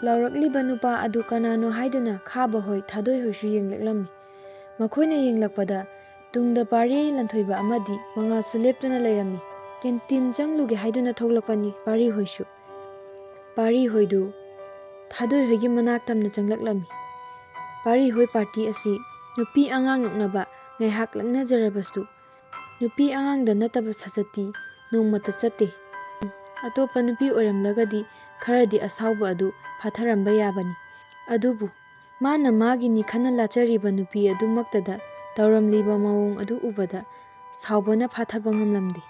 ꯂꯥꯎꯔꯛꯂꯤꯕ ꯅꯨꯄꯥ ꯑꯗꯨ ꯀꯅꯥꯅꯣ ꯍꯥꯏꯗꯨꯅ ꯈꯥꯕ ꯍꯣꯏ ꯊꯥꯗꯣꯏ ꯍꯣꯏꯁꯨ ꯌꯦꯡꯂꯛꯂꯝꯃꯤ꯫ ꯃꯈꯣꯏꯅ ꯌꯦꯡꯂꯛꯄꯗ ꯇꯨꯡꯗ ꯄꯥꯔꯤ ꯂꯟꯊꯣꯏꯕ ꯑꯃꯗꯤ ꯃꯉꯥꯜꯁꯨ ꯂꯦꯞꯇꯨꯅ ꯂꯩꯔꯝꯃꯤ꯫ ꯀꯦꯟꯇꯤꯟ ꯆꯪꯂꯨꯒꯦ ꯍꯥꯏꯗꯨꯅ ꯊꯣꯛꯂꯛꯄꯅꯤ ꯄꯥꯔꯤ ꯍꯣꯏꯁꯨ꯫ ꯄꯥꯔꯤ ꯍꯣꯏꯗꯨ ꯊꯥꯗꯣꯏ ꯍꯣꯏꯒꯤ ꯃꯅꯥꯛ ꯇꯝꯅ ꯆꯪꯂꯛꯂꯝꯃꯤ꯫ ꯄꯥꯔꯤ ꯍꯣꯏ ꯄꯥꯔꯇꯤ ꯑꯁꯤ ꯅꯨꯄꯤ ꯑꯉꯥꯡ ꯅꯣꯛꯅꯕ ꯉꯥꯏꯍꯥꯛ ꯂꯛꯅꯖꯔꯕꯁꯨ ꯅꯨꯄꯤ ꯑꯉꯥꯡꯗ ꯅꯠꯇꯕ ꯁꯥꯖꯠꯇꯤ ꯅꯣꯡꯃꯇ ꯆꯠꯇꯦ꯫ ꯑꯇꯣꯞꯄ ꯅꯨꯄꯤ ꯑꯣꯏꯔꯝꯂꯒꯗꯤ ꯈꯔꯗꯤ ꯑꯁꯥꯎꯕ ꯑꯗꯨ ꯐꯥꯊꯔꯝꯕ ꯌꯥꯕꯅꯤ꯫ ꯑꯗꯨꯕꯨ ꯃꯥꯅ ꯃꯥꯒꯤꯅꯤ ꯈꯟꯅ ꯂꯥꯠꯆꯔꯤꯕ ꯅꯨꯄꯤ ꯑꯗꯨꯃꯛꯇꯗ ꯇꯧꯔꯝꯂꯤꯕ ꯃꯑꯣꯡ ꯑꯗꯨ ꯎꯕꯗ ꯁꯥꯎꯕꯅ ꯐꯥꯊꯕ ꯉꯝꯂꯝꯗꯦ꯫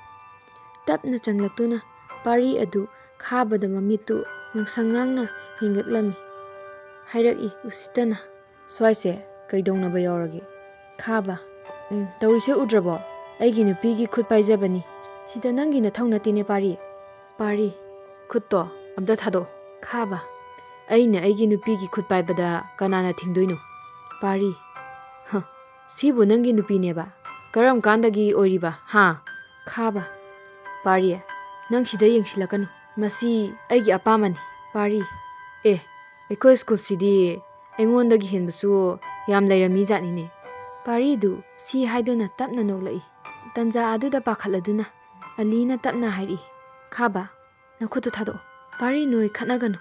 ꯇꯞꯅ ꯆꯪꯂꯛꯇꯨꯅ ꯄꯥꯔꯤ ꯑꯗꯨ ꯈꯥꯕꯗ ꯃꯃꯤꯠꯇꯨ ꯉꯥꯡꯁꯪ ꯉꯥꯡꯅ ꯌꯦꯡꯂꯛꯂꯝꯃꯤ꯫ ꯍꯥꯏꯔꯛꯏ ꯎꯁꯤꯠꯇꯅ, "ꯁ꯭ꯋꯥꯏꯁꯦ ꯀꯩꯗꯧꯅꯕ ꯌꯥꯎꯔꯒꯦ?" ꯈꯥꯕ: "ꯇꯧꯔꯤꯁꯦ ꯎꯗ꯭ꯔꯕꯣ? ꯑꯩꯒꯤ ꯅꯨꯄꯤꯒꯤ ꯈꯨꯠ ꯄꯥꯏꯖꯕꯅꯤ꯫ ꯁꯤꯗ ꯅꯪꯒꯤ ꯅꯊꯧ ꯅꯠꯇꯦꯅꯦ ꯄꯥꯔꯤ." ꯄꯥꯔꯤ: "ꯈꯨꯠꯇꯣ ꯑꯝꯇ ꯊꯥꯗꯣꯛꯑꯣ." ꯈꯥꯕ: "ꯑꯩꯅ ꯑꯩꯒꯤ ꯅꯨꯄꯤꯒꯤ ꯈꯨꯠ ꯄꯥꯏꯕꯗ ꯀꯅꯥꯅ ꯊꯤꯡꯗꯣꯏꯅꯣ?" ꯄꯥꯔꯤ: "ꯁꯤꯕꯨ ꯅꯪꯒꯤ ꯅꯨꯄꯤꯅꯦꯕ? ꯀꯔꯝ ꯀꯥꯟꯗꯒꯤ ꯑꯣꯏꯔꯤꯕ ꯍꯥ?" ꯈꯥꯕ: "ꯄꯥꯔꯤ, ꯅꯪ ꯁꯤꯗ ꯌꯦꯡꯁꯤꯜꯂꯛꯀꯅꯨ. ꯃꯁꯤ ꯑꯩꯒꯤ ꯑꯄꯥꯝꯕꯅꯤ." ꯄꯥꯔꯤ: "ꯑꯩꯈꯣꯏ ꯁ꯭ꯀꯨꯜꯁꯤꯗꯤ ꯑꯩꯉꯣꯟꯗꯒꯤ ꯍꯦꯟꯕꯁꯨ ꯌꯥꯝ ꯂꯩꯔꯝꯃꯤ ꯖꯥꯠꯅꯤꯅꯦ." ꯄꯥꯔꯤꯗꯨ ꯁꯤ ꯍꯥꯏꯗꯨꯅ ꯇꯞꯅ ꯅꯣꯛꯂꯛꯏ꯫ ꯇꯟꯖꯥ ꯑꯗꯨꯗ ꯄꯥꯈꯠꯂꯗꯨꯅ ꯑꯂꯤꯅ ꯇꯞꯅ ꯍꯥꯏꯔꯛꯏ, "ꯈꯥꯕ, ꯅꯈꯨꯠꯇꯨ ꯊꯥꯗꯣꯛꯑꯣ. ꯄꯥꯔꯤ ꯅꯣꯏ ꯈꯠꯅꯒꯅꯨ.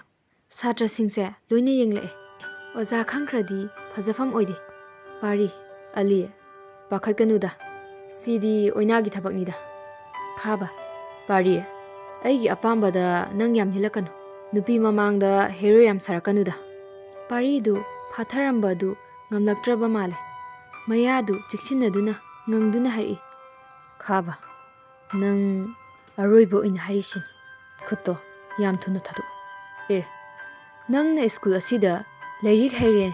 ꯁꯥꯇ꯭ꯔꯁꯤꯡꯁꯦ ꯂꯣꯏꯅ ꯌꯦꯡꯂꯛꯑꯦ. ꯑꯣꯖꯥ ꯈꯪꯈ꯭ꯔꯗꯤ ꯐꯖꯐꯝ ꯑꯣꯏꯗꯦ." ꯄꯥꯔꯤ: "ꯑꯂꯤ, ꯄꯥꯈꯠꯀꯅꯨꯗ. ꯁꯤꯗꯤ ꯑꯣꯏꯅꯥꯒꯤ ꯊꯕꯛꯅꯤꯗ." ꯈꯥꯕ: "ꯄꯥꯔꯤ, ꯑꯩꯒꯤ ꯑꯄꯥꯝꯕꯗ ꯅꯪ ꯌꯥꯝ ꯍꯤꯜꯂꯛꯀꯅꯨ. ꯅꯨꯄꯤ ꯃꯃꯥꯡꯗ ꯍꯦꯔꯣ ꯌꯥꯝ ꯁꯥꯔꯛꯀꯅꯨꯗ." ꯄꯥꯔꯤꯗꯨ ꯐꯥꯊꯔꯝꯕ ꯑꯗꯨ ꯉꯝꯂꯛꯇ꯭ꯔꯕ ꯃꯥꯜꯂꯦ꯫ ꯃꯌꯥꯗꯨ ꯆꯤꯛꯁꯤꯟꯅꯗꯨꯅ ꯉꯪꯗꯨꯅ ꯍꯥꯏꯔꯛꯏ, "ꯈꯥꯕ, ꯅꯪ ꯑꯔꯣꯏꯕ ꯑꯣꯏꯅ ꯍꯥꯏꯔꯤꯁꯤꯅꯤ. ꯈꯨꯠꯇꯣ ꯌꯥꯝ ꯊꯨꯅ ꯊꯥꯗꯣꯛꯑꯣ." ꯅꯪꯅ ꯁ꯭ꯀꯨꯜ ꯑꯁꯤꯗ ꯂꯥꯏꯔꯤꯛ ꯍꯩꯔꯦ,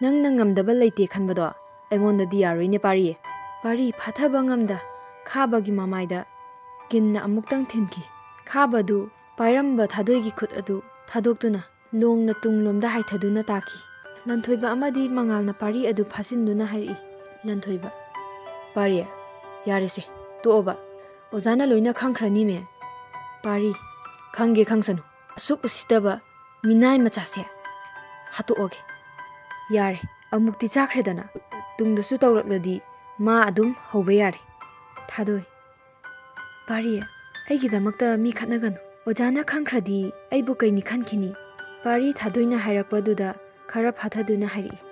ꯅꯪꯅ ꯉꯝꯗꯕ ꯂꯩꯇꯦ ꯈꯟꯕꯗꯣ ꯑꯩꯉꯣꯟꯗꯗꯤ ꯌꯥꯔꯣꯏꯅꯦ ꯄꯥꯔꯤ." ꯄꯥꯔꯤ ꯐꯥꯊꯕ ꯉꯝꯗ ꯈꯥꯕꯒꯤ ꯃꯃꯥꯏꯗ ꯀꯤꯟꯅ ꯑꯃꯨꯛꯇꯪ ꯊꯤꯟꯈꯤ꯫ ꯈꯥꯕꯗꯨ ꯄꯥꯏꯔꯝꯕ ꯊꯥꯗꯣꯏꯒꯤ ꯈꯨꯠ ꯑꯗꯨ ꯊꯥꯗꯣꯛꯇꯨꯅ ꯂꯣꯡꯅ ꯇꯨꯡꯂꯣꯝꯗ ꯍꯥꯏꯊꯗꯨꯅ ꯇꯥꯈꯤ꯫ ꯂꯟꯊꯣꯏꯕ ꯑꯃꯗꯤ ꯃꯉꯥꯜꯅ ꯄꯥꯔꯤ ꯑꯗꯨ ꯐꯥꯖꯤꯟꯗꯨꯅ ꯍꯥꯏꯔꯛꯏ꯫ ꯂꯟꯊꯣꯏꯕ: "ꯄꯥꯔꯤ, ꯌꯥꯔꯦꯁꯦ, ꯇꯣꯛꯑꯣꯕ. ꯑꯣꯖꯥꯅ ꯂꯣꯏꯅ ꯈꯪꯈ꯭ꯔꯅꯤꯃꯦ." ꯄꯥꯔꯤ: "ꯈꯪꯒꯦ ꯈꯪꯁꯅꯨ. ꯑꯁꯨꯛ ꯎꯁꯤꯠꯇꯕ ꯃꯤꯅꯥꯏ ꯃꯆꯥꯁꯦ ꯍꯥꯠꯇꯣꯛꯑꯒꯦ. ꯌꯥꯔꯦ, ꯑꯃꯨꯛꯇꯤ ꯆꯥꯈ꯭ꯔꯦꯗꯅ. ꯇꯨꯡꯗꯁꯨ ꯇꯧꯔꯛꯂꯗꯤ ꯃꯥ ꯑꯗꯨꯝ ꯍꯧꯕ ꯌꯥꯔꯦ." ꯊꯥꯗꯣꯏ: "ꯄꯥꯔꯤ, ꯑꯩꯒꯤꯗꯃꯛꯇ ꯃꯤ ꯈꯠꯅꯒꯅꯨ. ꯑꯣꯖꯥꯅ ꯈꯪꯈ꯭ꯔꯗꯤ ꯑꯩꯕꯨ ꯀꯩꯅꯤ ꯈꯟꯈꯤꯅꯤ." ꯄꯥꯔꯤ ꯊꯥꯗꯣꯏꯅ ꯍꯥꯏꯔꯛꯄꯗꯨꯗ ꯈꯔ ꯐꯥꯊꯗꯨꯅ ꯍꯥꯏꯔꯛꯏ꯫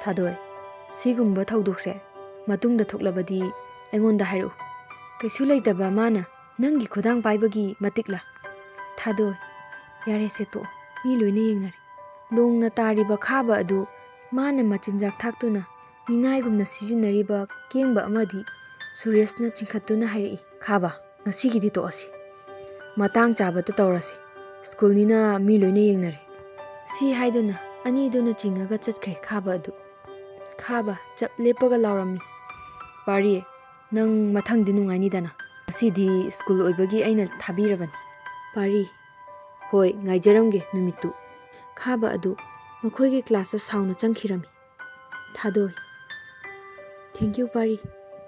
ꯊꯥꯗꯣꯏ, "ꯁꯤꯒꯨꯝꯕ ꯊꯧꯗꯣꯛꯁꯦ ꯃꯇꯨꯡꯗ ꯊꯣꯛꯂꯕꯗꯤ ꯑꯩꯉꯣꯟꯗ ꯍꯥꯏꯔꯛꯎ. ꯀꯩꯁꯨ ꯂꯩꯇꯕ ꯃꯥꯅ ꯅꯪꯒꯤ ꯈꯨꯗꯥꯡ ꯄꯥꯏꯕꯒꯤ ꯃꯇꯤꯛꯂꯥ?" ꯊꯥꯗꯣꯏ: "ꯌꯥꯔꯦꯁꯦ, ꯇꯣꯛꯑꯣ. ꯃꯤ ꯂꯣꯏꯅ ꯌꯦꯡꯅꯔꯦ." ꯂꯣꯡꯅ ꯇꯥꯔꯤꯕ ꯈꯥꯕ ꯑꯗꯨ ꯃꯥꯅ ꯃꯆꯤꯟꯖꯥꯛ ꯊꯥꯛꯇꯨꯅ ꯃꯤꯅꯥꯏꯒꯨꯝꯅ ꯁꯤꯖꯤꯟꯅꯔꯤꯕ ꯀꯦꯡꯕ ꯑꯃꯗꯤ ꯁꯨꯔꯦꯁꯅ ꯆꯤꯡꯈꯠꯇꯨꯅ ꯍꯥꯏꯔꯛꯏ, "ꯈꯥꯕ, ꯉꯁꯤꯒꯤꯗꯤ ꯇꯣꯛꯑꯁꯤ. ꯃꯇꯥꯡ ꯆꯥꯕꯗ ꯇꯧꯔꯁꯤ. ꯁ꯭ꯀꯨꯜꯅꯤꯅ ꯃꯤ ꯂꯣꯏꯅ ꯌꯦꯡꯅꯔꯦ." ꯁꯤ ꯍꯥꯏꯗꯨꯅ ꯑꯅꯤꯗꯨꯅ ꯆꯤꯡꯉꯒ ꯆꯠꯈ꯭ꯔꯦ ꯈꯥꯕ ꯑꯗꯨ꯫ ꯈꯥꯕ ꯆꯞ ꯂꯦꯞꯄꯒ ꯂꯥꯎꯔꯝꯃꯤ, "ꯄꯥꯔꯤ, ꯅꯪ ꯃꯊꯪꯗꯤ ꯅꯨꯡꯉꯥꯏꯅꯤꯗꯅ. ꯉꯁꯤꯗꯤ ꯁ꯭ꯀꯨꯜ ꯑꯣꯏꯕꯒꯤ ꯑꯩꯅ ꯊꯥꯕꯤꯔꯕꯅꯤ." ꯄꯥꯔꯤ: "ꯍꯣꯏ, ꯉꯥꯏꯖꯔꯝꯒꯦ ꯅꯨꯃꯤꯠꯇꯨ." ꯈꯥꯕ ꯑꯗꯨ ꯃꯈꯣꯏꯒꯤ ꯀ꯭ꯂꯥꯁꯇ ꯁꯥꯎꯅ ꯆꯪꯈꯤꯔꯝꯃꯤ꯫ ꯊꯥꯗꯣꯏ: "ꯊꯦꯡꯀ꯭ꯌꯨ ꯄꯥꯔꯤ.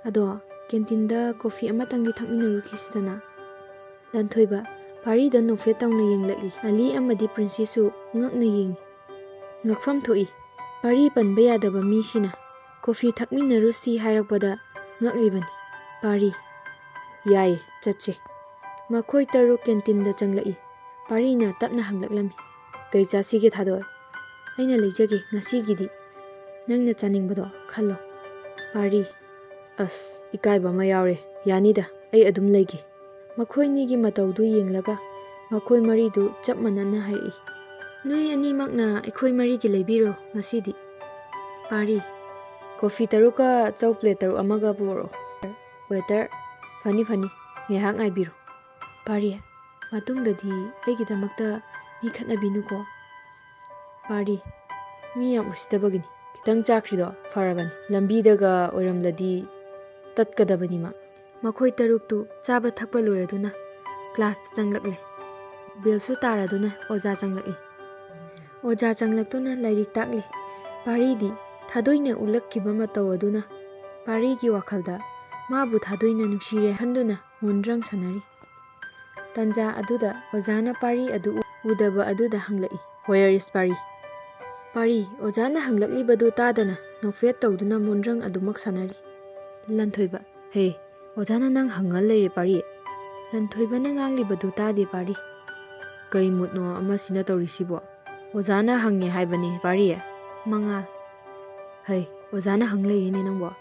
ꯑꯗꯣ ꯀꯦꯟꯇꯤꯟꯗ ꯀꯣꯐꯤ ꯑꯃꯇꯪꯗꯤ ꯊꯛꯃꯤꯟꯅꯔꯨꯈꯤꯁꯤꯗꯅ." ꯂꯟꯊꯣꯏꯕ ꯄꯥꯔꯤꯗ ꯅꯣꯛꯐꯦꯠ ꯇꯧꯅ ꯌꯦꯡꯂꯛꯏ꯫ ꯑꯂꯤ ꯑꯃꯗꯤ ꯄ꯭ꯔꯤꯟꯁꯤꯁꯨ ꯉꯛꯅ ꯌꯦꯡꯉꯤ꯫ ꯉꯛꯐꯝ ꯊꯣꯛꯏ, ꯄꯥꯔꯤ ꯄꯟꯕ ꯌꯥꯗꯕ ꯃꯤꯁꯤꯅ ꯀꯣꯐꯤ ꯊꯛꯃꯤꯟꯅꯔꯨꯁꯤ ꯍꯥꯏꯔꯛꯄꯗ ꯉꯛꯂꯤꯕꯅꯤ꯫ ꯄꯥꯔꯤ: "ꯌꯥꯏꯌꯦ, ꯆꯠꯁꯦ." ꯃꯈꯣꯏ 6 ꯀꯦꯟꯇꯤꯟꯗ ꯆꯪꯂꯛꯏ꯫ ꯄꯥꯔꯤꯅ ꯇꯞꯅ ꯍꯪꯂꯛꯂꯝꯃꯤ, "ꯀꯩ ꯆꯥꯁꯤꯒꯦ ꯊꯥꯗꯣꯏ?" "ꯑꯩꯅ ꯂꯩꯖꯒꯦ ꯉꯁꯤꯒꯤꯗꯤ. ꯅꯪꯅ ꯆꯥꯅꯤꯡꯕꯗꯣ ꯈꯜꯂꯣ." ꯄꯥꯔꯤ: "ꯑꯁ, ꯏꯀꯥꯏꯕ ꯑꯃ ꯌꯥꯎꯔꯦ. ꯌꯥꯅꯤꯗ, ꯑꯩ ꯑꯗꯨꯝ ꯂꯩꯒꯦ." ꯃꯈꯣꯏꯅꯤꯒꯤ ꯃꯇꯧꯗꯨ ꯌꯦꯡꯂꯒ ꯃꯈꯣꯏ ꯃꯔꯤꯗꯨ ꯆꯞ ꯃꯥꯟꯅꯅ ꯍꯥꯏꯔꯛꯏ, "ꯅꯣꯏ ꯑꯅꯤꯃꯛꯅ ꯑꯩꯈꯣꯏ ꯃꯔꯤꯒꯤ ꯂꯩꯕꯤꯔꯣ ꯉꯁꯤꯗꯤ." ꯄꯥꯔꯤ: "ꯀꯣꯐꯤ 3ꯒ ꯆꯧ ꯄ꯭ꯂꯦꯠ 6 ꯑꯃꯒ ꯄꯨꯔꯛꯑꯣ." ꯋꯦꯇꯔ: "ꯐꯅꯤ ꯐꯅꯤ, ꯉꯥꯏꯍꯥꯛ ꯉꯥꯏꯕꯤꯔꯣ." ꯄꯥꯔꯤ: "ꯃꯇꯨꯡꯗꯗꯤ ꯑꯩꯒꯤꯗꯃꯛꯇ ꯃꯤ ꯈꯠꯅꯕꯤꯅꯨꯀꯣ." ꯄꯥꯔꯤ: "ꯃꯤ ꯌꯥꯝ ꯎꯁꯤꯠꯇꯕꯒꯤꯅꯤ. ꯈꯤꯇꯪ ꯆꯥꯈ꯭ꯔꯤꯗꯣ ꯐꯔꯕꯅꯤ. ꯂꯝꯕꯤꯗꯒ ꯑꯣꯏꯔꯝꯂꯗꯤ ꯇꯠꯀꯗꯕꯅꯤ ꯃꯥ." ꯃꯈꯣꯏ 6ꯇꯨ ꯆꯥꯕ ꯊꯛꯄ ꯂꯣꯏꯔꯗꯨꯅ ꯀ꯭ꯂꯥꯁꯇ ꯆꯪꯂꯛꯂꯦ꯫ ꯕꯦꯜꯁꯨ ꯇꯥꯔꯗꯨꯅ ꯑꯣꯖꯥ ꯆꯪꯂꯛꯏ꯫ ꯑꯣꯖꯥ ꯆꯪꯂꯛꯇꯨꯅ ꯂꯥꯏꯔꯤꯛ ꯇꯥꯛꯂꯤ꯫ ꯄꯥꯔꯤꯗꯤ ꯊꯥꯗꯣꯏꯅ ꯎꯠꯂꯛꯈꯤꯕ ꯃꯇꯧ ꯑꯗꯨꯅ ꯄꯥꯔꯤꯒꯤ ꯋꯥꯈꯜꯗ ꯃꯥꯕꯨ ꯊꯥꯗꯣꯏꯅ ꯅꯨꯡꯁꯤꯔꯦ ꯈꯟꯗꯨꯅ ꯃꯣꯟꯗ꯭ꯔꯪ ꯁꯥꯟꯅꯔꯤ꯫ ꯇꯟꯖꯥ ꯑꯗꯨꯗ ꯑꯣꯖꯥꯅ ꯄꯥꯔꯤ ꯑꯗꯨ ꯎꯗꯕ ꯑꯗꯨꯗ ꯍꯪꯂꯛꯏ, Where is Pari? Pari, Ojana hanglakliबadu tadana nokfet tawduna mundrang adumak sanari. Lanthoiba, hey, Ojana nang hangal leire Pari. Lanthoiba na nganglibadu tade Pari. Kai mutno ama sina tawrisibo. Ojana hangne haibani Pari. Mangal. Hey, Ojana hangleire ne nangbo.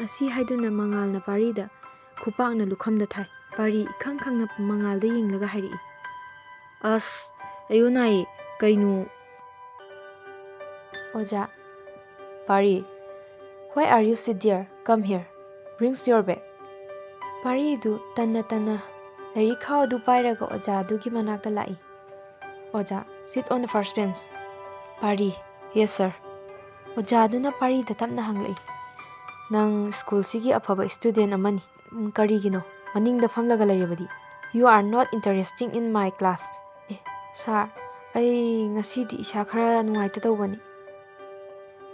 Asi haiduna mangal na Parida. Kupak na lukhamda thai. Pari khang na mangal da yinglaga hairi. As, ayunai, kainu. Oja. Pari. Why are you sit there? Come here. Brings your bag. Pari du tanna. Leri khao du pairaga Oja du ki manakta lai. Oja, sit on the first bench. Pari. Yes sir. Oja du na Pari da tamna hanglai. Nang school sigi afaba student amani. Karigino. Maning da famlaga lairabadi. You are not interesting in my class. Sir, ay ngasidi isa khara nungaita tawbani.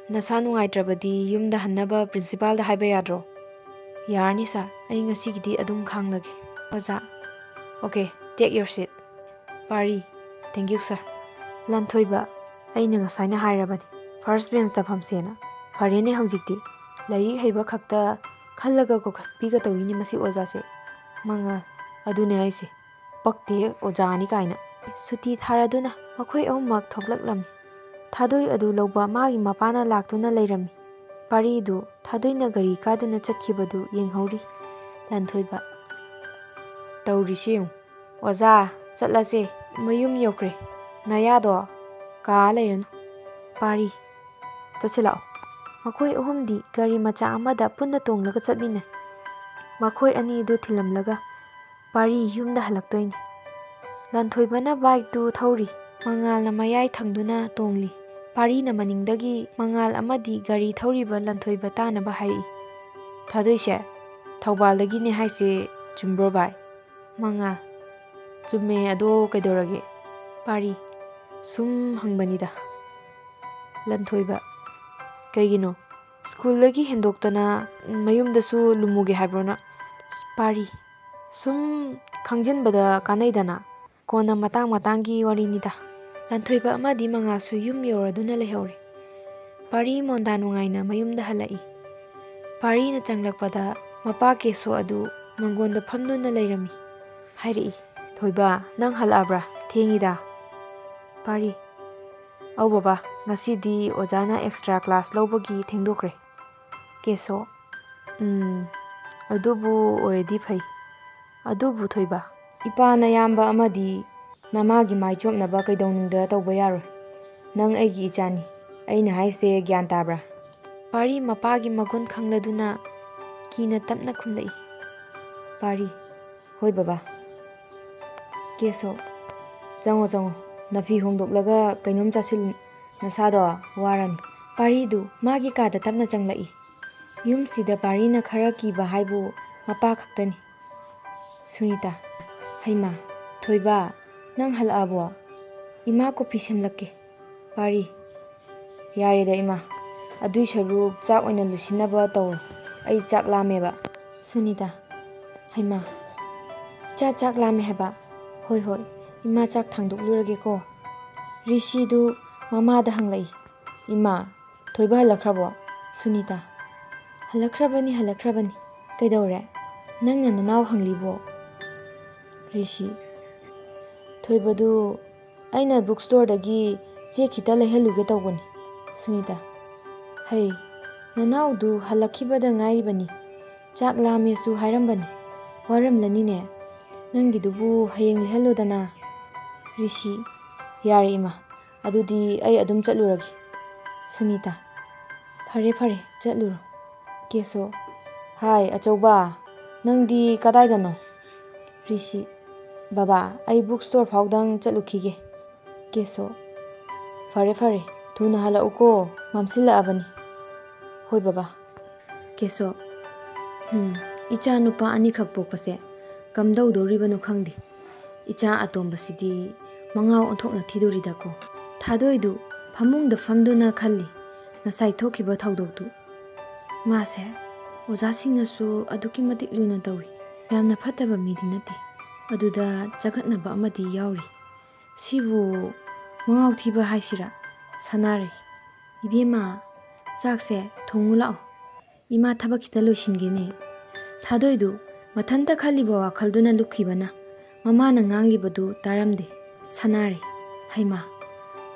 Nasa nungaitrabadi yumda hannaba principal da haiba yadro. Yarni sir, ay ngasigidi adum khanglage. Oja. Okay, take your seat. Pari, thank you sir. Lanthoiba, ay ngasai na hairabani. First bench da phamsena. Farene hangjikti. Lairi haiba khakta khallaga ko khatpiga tawini masi Oja se. Mangal, adune aise. Pakte Oja ni kaina. Suti tharaduna makhoi ahummak thoklaklam. Thadoi adu lawba magi mapana laktuna leirami. Pari du thadoi na gari kaduna chatkibadu yenghori. Lanthoiba. Tawrisi Oja chatlase mayum yokre. Nayado ka leirano. Pari. Chachilao. Makhoi ahumdi gari macha amada punna tonglaga chatmine. Makhoi ani du thilamlaga Pari yumda halaktoini. Lanthoibana bike tu thauri. Mangal na mayai thangduna tongli. Pari na maningdagi mangal amadi gari thauriba Lanthoiba tanaba hairi. Thadoise Thoubaldagi ne haise chumbro bai. Mangal. Chumme ado kaidorage. Pari. Sum hangbanida. Lanthoiba. Kaigino. School lagi hendoktana mayumdasu lumuge habrona. Pari. Sum khangjinbada kanaidana. Kona matang-matangi warinida. Lanthoiba amadi mangasu yum yoraduna lehori. Pari monda nungaina mayumda halai. Pari na changlakpada mapa keso adu mangonda phamduna leirami. Hairi. Thoiba nang halabra thengida. Pari. Au baba ngasidi Ojana extra class lawbagi thengdokre. Keso. Adubu oredi phai. Adubu Thoiba. Ipana yamba amadi namagi maichopnaba kaidoningda tawba yaroi. Nang aigi ichani. Aina haise gyan tabra. Pari mapagi magun khangladuna kina tapna khumlai. Pari. Hoi baba. Keso. Jango. Nafi hongdoklaga kainom chasil nasado warani. Pari du magi kada tapna changlai. Yum sida Pari na khara kiba haibu mapa khaktani. Sunita. Haima. Thoiba. Nang halabo. Ima ko pisemlakke. Pari. Yareda ima. Adui saruk chak oina lusinaba tawro. Ai chak lameba. Sunita. Haima. Icha chak lame heba. Hoi. Ima chak thangdoklurage ko. Rishi du mama da hanglai. Ima. Thoiba halakrabo. Sunita. Halakrabani. Kaidore. Nang na nanaw hanglibo. Rishi. Thoiba du aina bookstore dagi che khita leheluge tawbani. Sunita. Hey, nanaw du halakhibada ngairibani. Chak lamesu hairambani. Waramlani ne. Nangidubu hayeng leheludana. Rishi. Yare ima. Adudi ay adum chatluragi. Sunita. Phare chatluro. Keso. Hai achauba. Nangdi kadaidano. Rishi. Baba, ay bookstore phawdang chatlukige. Keso. Phare. Tuna hala uko. Mamsila abani. Hoi baba. Keso. Icha nupa ani khakpokpase. Kamdau doribano khangdi. Icha atombasidi mangaw onthokna thidoridako. Thadoidu phamungda famduna khalli. Ngasai thokiba thaudokdu. Mase. Ojasingnasu aduki matik luna tawi. Yamna phataba midi nate. Aduda chagatnaba amadi yauri. Sibu ꯃꯉꯥꯎ ꯊꯤꯕ ꯍꯥꯏꯁꯤꯔꯥ ꯁꯥꯟꯅꯔꯦ꯫ ꯏꯕꯦꯝꯃ ꯆꯥꯛꯁꯦ ꯊꯣꯡꯉꯨ ꯂꯥꯛꯑꯣ, ꯏꯃꯥ ꯊꯕꯛ ꯈꯤꯇ ꯂꯣꯏꯁꯤꯟꯒꯦꯅꯦ꯫ ꯊꯥꯗꯣꯏꯗꯨ ꯃꯊꯟꯇ ꯈꯜꯂꯤꯕ ꯋꯥꯈꯜꯗꯨꯅ ꯂꯨꯞꯈꯤꯕꯅ ꯃꯃꯥꯅ ꯉꯥꯡꯂꯤꯕꯗꯨ ꯇꯥꯔꯝꯗꯦ꯫ ꯁꯥꯟꯅꯔꯦ, ꯍꯩꯃꯥ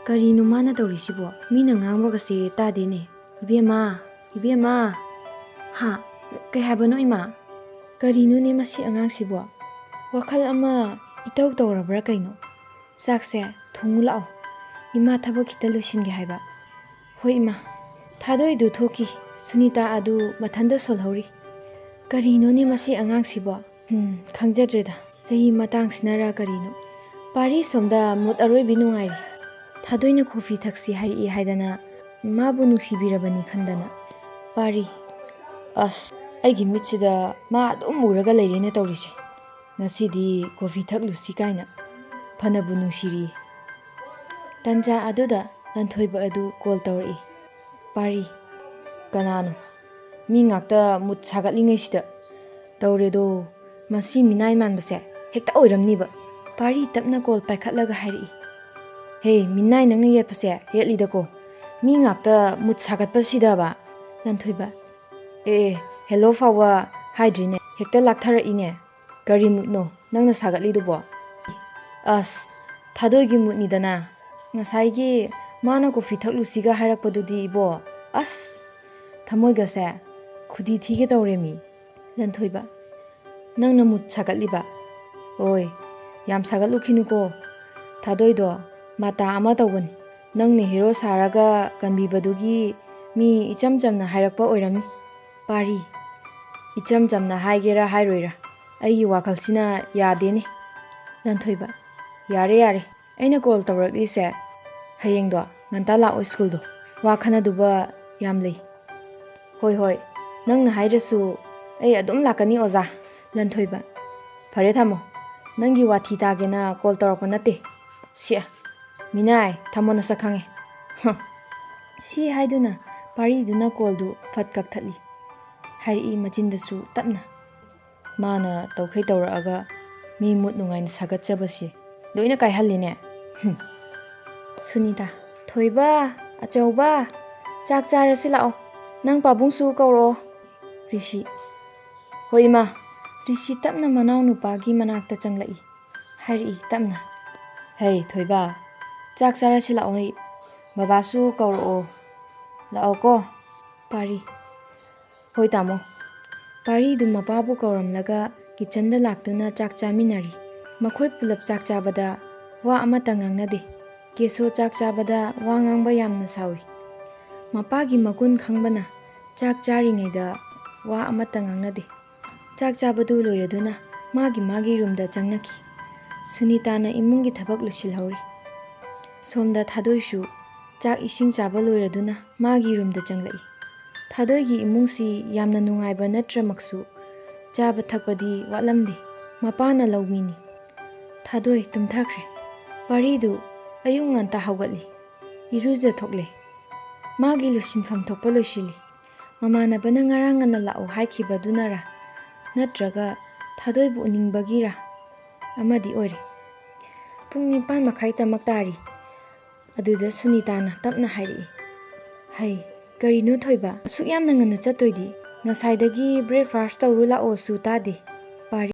ꯀꯔꯤꯅꯣ ꯃꯥꯅ ꯇꯧꯔꯤꯁꯤꯕꯣ? ꯃꯤꯅ ꯉꯥꯡꯕꯒꯁꯦ ꯇꯥꯗꯦꯅꯦ꯫ ꯏꯕꯦꯝꯃ, ꯏꯕꯦꯝꯃ. ꯍꯥ, ꯀꯩ ꯍꯥꯏꯕꯅꯣ ꯏꯃꯥ? ꯀꯔꯤꯅꯣꯅꯦ ꯃꯁꯤ ꯑꯉꯥꯡꯁꯤꯕꯣ? ꯋꯥꯈꯜ ꯑꯃ ꯏꯇꯧ ꯇꯧꯔꯕ꯭ꯔꯥ ꯀꯩꯅꯣ? ꯆꯥꯛꯁꯦ ꯊꯣꯡꯉꯨ ꯂꯥꯛꯑꯣ, ꯏꯃꯥ ꯊꯕꯛ ꯈꯤꯇ ꯂꯣꯏꯁꯤꯟꯒꯦ ꯍꯥꯏꯕ꯫ ꯍꯣꯏ ꯏꯃꯥ꯫ ꯊꯥꯗꯣꯏꯗꯨ ꯊꯣꯛꯈꯤ꯫ ꯁꯨꯅꯤꯇꯥ ꯑꯗꯨ ꯃꯊꯟꯇ ꯁꯣꯜꯍꯧꯔꯤ꯫ ꯀꯔꯤꯅꯣꯅꯦ ꯃꯁꯤ ꯑꯉꯥꯡꯁꯤꯕꯣ? ꯈꯪꯖꯗ꯭ꯔꯦꯗ, ꯆꯍꯤ ꯃꯇꯥꯡꯁꯤꯅꯔꯥ ꯀꯔꯤꯅꯣ? ꯄꯥꯔꯤ ꯁꯣꯝꯗ ꯃꯨꯠ ꯑꯔꯣꯏꯕꯤ ꯅꯨꯡꯉꯥꯏꯔꯤ꯫ ꯊꯥꯗꯣꯏꯅ ꯀꯣꯐꯤ ꯊꯛꯁꯤ ꯍꯥꯏꯔꯛꯏ ꯍꯥꯏꯗꯅ ꯃꯥꯕꯨ ꯅꯨꯡꯁꯤꯕꯤꯔꯕꯅꯤ ꯈꯟꯗꯅ꯫ ꯄꯥꯔꯤ, ꯑꯁ ꯑꯩꯒꯤ ꯃꯤꯠꯁꯤꯗ ꯃꯥ ꯑꯗꯨꯝ ꯎꯔꯒ ꯂꯩꯔꯦꯅꯦ ꯇꯧꯔꯤꯁꯦ꯫ ꯉꯁꯤꯗꯤ ꯀꯣꯐꯤ ꯊꯛꯂꯨꯁꯤ ꯀꯥꯏꯅ ꯐꯅꯕꯨ ꯅꯨꯡꯁꯤꯔꯤꯌꯦ꯫ ꯇꯟꯖꯥ ꯑꯗꯨꯗ ꯂꯟꯊꯣꯏꯕ ꯑꯗꯨ ꯀꯣꯜ ꯇꯧꯔꯛꯏ꯫ ꯄꯥꯔꯤ, ꯀꯅꯥꯅꯣ? ꯃꯤ ꯉꯥꯛꯇ ꯃꯨꯠ ꯁꯥꯒꯠꯂꯤꯉꯩꯁꯤꯗ ꯇꯧꯔꯦꯗꯣ, ꯃꯁꯤ ꯃꯤꯅꯥꯏ ꯃꯥꯟꯕꯁꯦ ꯍꯦꯛꯇ ꯑꯣꯏꯔꯝꯅꯤꯕ꯫ ꯄꯥꯔꯤ ꯇꯞꯅ ꯀꯣꯜ ꯄꯥꯏꯈꯠꯂꯒ ꯍꯥꯏꯔꯛꯏ꯫ ꯍꯦ, ꯃꯤꯅꯥꯏ ꯅꯪꯅ ꯌꯦꯠꯄꯁꯦ ꯌꯦꯠꯂꯤꯗꯀꯣ, ꯃꯤ ꯉꯥꯛꯇ ꯃꯨꯠ ꯁꯥꯒꯠꯄꯁꯤꯗꯕ꯫ ꯂꯟꯊꯣꯏꯕ, ꯍꯦꯜꯂꯣ ꯐꯥꯎꯕ ꯍꯥꯏꯗ꯭ꯔꯤꯅꯦ, ꯍꯦꯛꯇ ꯂꯥꯛꯊꯔꯛꯏꯅꯦ꯫ ꯀꯔꯤ ꯃꯨꯠꯅꯣ ꯅꯪꯅ ꯁꯥꯒꯠꯂꯤꯗꯨꯕꯣ? ꯑꯁ ꯊꯥꯗꯣꯏꯒꯤ ꯃꯨꯠꯅꯤꯗꯅ꯫ ꯉꯁꯥꯏꯒꯤ ꯃꯥꯅ ꯀꯣꯐꯤ ꯊꯛꯂꯨꯁꯤꯒ ꯍꯥꯏꯔꯛꯄꯗꯨꯗꯤ ꯏꯕꯣ, ꯑꯁ ꯊꯃꯣꯏꯒꯁꯦ ꯈꯨꯗꯤ ꯊꯤꯒꯦ ꯇꯧꯔꯦꯃꯤ꯫ ꯂꯟꯊꯣꯏꯕ, ꯅꯪꯅ ꯃꯨꯠ ꯁꯥꯒꯠꯂꯤꯕ? ꯍꯣꯏ, ꯌꯥꯝ ꯁꯥꯒꯠꯂꯨꯈꯤꯅꯨꯀꯣ꯫ ꯊꯥꯗꯣꯏꯗꯣ ꯃꯇꯥ ꯑꯃ ꯇꯧꯕꯅꯤ, ꯅꯪꯅ ꯍꯦꯔꯣ ꯁꯥꯔꯒ ꯀꯟꯕꯤꯕꯗꯨꯒꯤ ꯃꯤ ꯏꯆꯝ ꯆꯝꯅ ꯍꯥꯏꯔꯛꯄ ꯑꯣꯏꯔꯝꯅꯤ꯫ ꯄꯥꯔꯤ, ꯏꯆꯝ ꯆꯝꯅ ꯍꯥꯏꯒꯦꯔꯥ ꯍꯥꯏꯔꯣꯏꯔꯥ ꯑꯩꯒꯤ ꯋꯥꯈꯜꯁꯤꯅ ꯌꯥꯗꯦꯅꯦ꯫ ꯂꯟꯊꯣꯏꯕ, ꯌꯥꯔꯦ ꯌꯥꯔꯦ, ꯑꯩꯅ ꯀꯣꯜ ꯇꯧꯔꯛꯂꯤꯁꯦ ꯍꯌꯦꯡꯗꯣ ꯉꯟꯇꯥ ꯂꯥꯛꯑꯣ ꯁ꯭ꯀꯨꯜꯗꯣ, ꯋꯥ ꯈꯟꯅꯗꯨꯕ ꯌꯥꯝ ꯂꯩ꯫ ꯍꯣꯏ ꯍꯣꯏ, ꯅꯪꯅ ꯍꯥꯏꯗ꯭ꯔꯁꯨ ꯑꯩ ꯑꯗꯨꯝ ꯂꯥꯛꯀꯅꯤ ꯑꯣꯖꯥ꯫ ꯂꯟꯊꯣꯏꯕ, ꯐꯔꯦ ꯊꯝꯃꯣ, ꯅꯪꯒꯤ ꯋꯥꯊꯤ ꯇꯥꯒꯦꯅ ꯀꯣꯜ ꯇꯧꯔꯛꯄ ꯅꯠꯇꯦ꯫ ꯁꯤꯌꯥ, ꯃꯤꯅꯥꯏ ꯊꯝꯃꯣ ꯅꯁꯛ ꯈꯪꯉꯦ꯫ ꯁꯤ ꯍꯥꯏꯗꯨꯅ ꯄꯥꯔꯤꯗꯨꯅ ꯀꯣꯜꯗꯨ ꯐꯠ ꯀꯛꯊꯠꯂꯤ꯫ ꯍꯥꯏꯔꯛꯏ ꯃꯆꯤꯟꯗꯁꯨ ꯇꯞꯅ, ꯃꯥꯅ ꯇꯧꯈꯩ ꯇꯧꯔꯛꯑꯒ ꯃꯤ ꯃꯨꯠ ꯅꯨꯡꯉꯥꯏꯅ ꯁꯥꯒꯠꯆꯕꯁꯤ ꯂꯣꯏꯅ ꯀꯥꯏꯍꯜꯂꯤꯅꯦ꯫ ꯁꯨꯅꯤꯇꯥ, ꯊꯣꯏꯕ, ꯑꯆꯧꯕ, ꯆꯥꯛ ꯆꯥꯔꯁꯤ ꯂꯥꯛꯑꯣ, ꯅꯪ ꯄꯥꯕꯨꯡꯁꯨ ꯀꯧꯔꯛꯑꯣ꯫ ꯔꯤꯁꯤ, ꯍꯣꯏ ꯏꯃꯥ꯫ ꯔꯤꯁꯤ ꯇꯞꯅ ꯃꯅꯥꯎ ꯅꯨꯄꯥꯒꯤ ꯃꯅꯥꯛꯇ ꯆꯪꯂꯛꯏ꯫ ꯍꯥꯏꯔꯛꯏ ꯇꯞꯅ, ꯍꯩ ꯊꯣꯏꯕ, ꯆꯥꯛ ꯆꯥꯔꯁꯤ ꯂꯥꯛꯑꯣ, ꯕꯕꯥꯁꯨ ꯀꯧꯔꯛꯑꯣ ꯂꯥꯛꯑꯣꯀꯣ꯫ ꯄꯥꯔꯤ, ꯍꯣꯏ ꯇꯥꯃꯣ꯫ ꯄꯥꯔꯤꯗꯨ ꯃꯄꯥꯕꯨ ꯀꯧꯔꯝꯂꯒ ꯀꯤꯆꯟꯗ ꯂꯥꯛꯇꯨꯅ ꯆꯥꯛ ꯆꯥꯃꯤꯟꯅꯔꯤ꯫ ꯃꯈꯣꯏ ꯄꯨꯂꯞ ꯆꯥꯛ ꯆꯥꯕꯗ ꯋꯥ ꯑꯃꯠꯇ ꯉꯥꯡꯅꯗꯦ꯫ ꯀꯦꯁꯣ ꯆꯥꯛ ꯆꯥꯕꯗ ꯋꯥ ꯉꯥꯡꯕ ꯌꯥꯝꯅ ꯁꯥꯎꯏ꯫ ꯃꯄꯥꯒꯤ ꯃꯒꯨꯟ ꯈꯪꯕꯅ ꯆꯥꯛ ꯆꯥꯔꯤꯉꯩꯗ ꯋꯥ ꯑꯃꯠꯇ ꯉꯥꯡꯅꯗꯦ꯫ ꯆꯥꯛ ꯆꯥꯕꯗꯨ ꯂꯣꯏꯔꯗꯨꯅ ꯃꯥꯒꯤ ꯔꯨꯝꯗ ꯆꯪꯅꯈꯤ꯫ ꯁꯨꯅꯤꯇꯥꯅ ꯏꯃꯨꯡꯒꯤ ꯊꯕꯛ ꯂꯣꯏꯁꯤꯜꯍꯧꯔꯤ꯫ ꯁꯣꯝꯗ ꯊꯥꯗꯣꯏꯁꯨ ꯆꯥꯛ ꯏꯁꯤꯡ ꯆꯥꯕ ꯂꯣꯏꯔꯗꯨꯅ ꯃꯥꯒꯤ ꯔꯨꯝꯗ ꯆꯪꯂꯛꯏ꯫ ꯊꯥꯗꯣꯏꯒꯤ ꯏꯃꯨꯡꯁꯤ ꯌꯥꯝꯅ ꯅꯨꯡꯉꯥꯏꯕ ꯅꯠꯇ꯭ꯔꯃꯛꯁꯨ ꯆꯥꯕ ꯊꯛꯄꯗꯤ ꯋꯥꯠꯂꯝꯗꯦ꯫ ꯃꯄꯥꯅ ꯂꯧꯃꯤꯅꯤ꯫ ꯊꯥꯗꯣꯏ ꯇꯨꯝꯊꯈ꯭ꯔꯦ꯫ ꯄꯥꯔꯤꯗꯨ ꯑꯌꯨꯛ ꯉꯟꯇꯥ ꯍꯧꯒꯠꯂꯤ, ꯏꯔꯨꯖꯊꯣꯛꯂꯦ, ꯃꯥꯒꯤ ꯂꯣꯏꯁꯤꯟꯐꯝ ꯊꯣꯛꯄ ꯂꯣꯏꯁꯤꯜꯂꯤ꯫ ꯃꯃꯥꯟꯅꯕꯅ ꯉꯔꯥꯡ ꯉꯟꯅ ꯂꯥꯛꯑꯣ ꯍꯥꯏꯈꯤꯕꯗꯨꯅꯔꯥ ꯅꯠꯇ꯭ꯔꯒ ꯊꯥꯗꯣꯏꯕꯨ ꯎꯅꯤꯡꯕꯒꯤꯔꯥ ꯑꯃꯗꯤ ꯑꯣꯏꯔꯦ꯫ ꯄꯨꯡ 9:30 ꯇꯥꯔꯤ꯫ ꯑꯗꯨꯗ ꯁꯨꯅꯤꯇꯥꯅ ꯇꯞꯅ ꯍꯥꯏꯔꯛꯏ꯫ ꯍꯩ, ꯀꯔꯤꯅꯣ ꯊꯣꯏꯕ, ꯑꯁꯨꯛ ꯌꯥꯝꯅ ꯉꯟꯅ ꯆꯠꯇꯣꯏꯗꯤ? ꯉꯁꯥꯏꯗꯒꯤ ꯕ꯭ꯔꯦꯛꯐꯥꯁ ꯇꯧꯔꯨ ꯂꯥꯛꯑꯣꯁꯨ ꯇꯥꯗꯦ꯫ ꯄꯥꯔꯤ